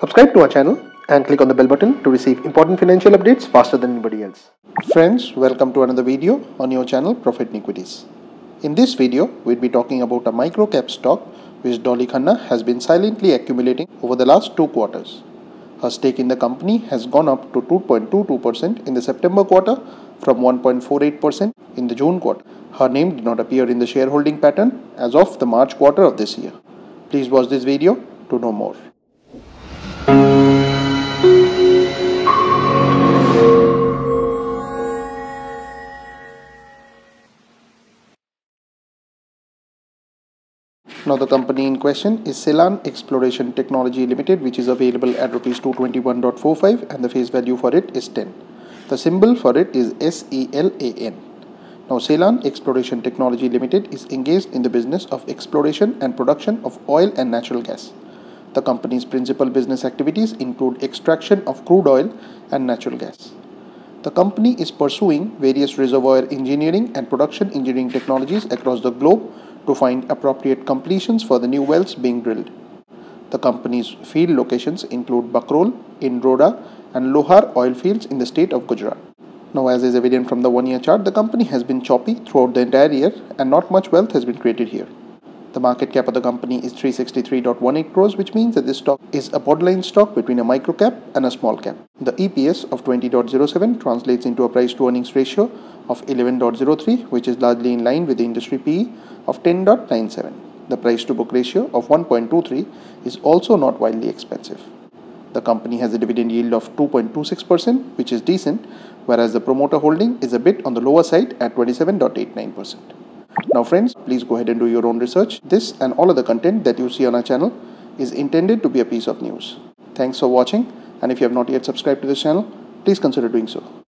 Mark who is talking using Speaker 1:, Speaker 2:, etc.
Speaker 1: Subscribe to our channel and click on the bell button to receive important financial updates faster than anybody else. Friends, welcome to another video on your channel Profit in Equities. In this video, we'll be talking about a microcap stock which Dolly Khanna has been silently accumulating over the last 2 quarters. Her stake in the company has gone up to 2.22% in the September quarter from 1.48% in the June quarter. Her name did not appear in the shareholding pattern as of the March quarter of this year. Please watch this video to know more. Now the company in question is Ceylon Exploration Technology Limited, which is available at Rs 221.45 and the face value for it is 10. The symbol for it is SELAN. Now Ceylon Exploration Technology Limited is engaged in the business of exploration and production of oil and natural gas. The company's principal business activities include extraction of crude oil and natural gas. The company is pursuing various reservoir engineering and production engineering technologies across the globe to find appropriate completions for the new wells being drilled. The company's field locations include Bakrol, Indroda and Lohar oil fields in the state of Gujarat. Now, as is evident from the 1-year chart, the company has been choppy throughout the entire year and not much wealth has been created here. The market cap of the company is 363.18 crores, which means that this stock is a borderline stock between a micro cap and a small cap. The EPS of 20.07 translates into a price to earnings ratio of 11.03, which is largely in line with the industry PE of 10.97. The price to book ratio of 1.23 is also not wildly expensive. The company has a dividend yield of 2.26%, which is decent, whereas the promoter holding is a bit on the lower side at 27.89%. Now friends, please go ahead and do your own research. This and all other content that you see on our channel is intended to be a piece of news. Thanks for watching, and if you have not yet subscribed to this channel, please consider doing so.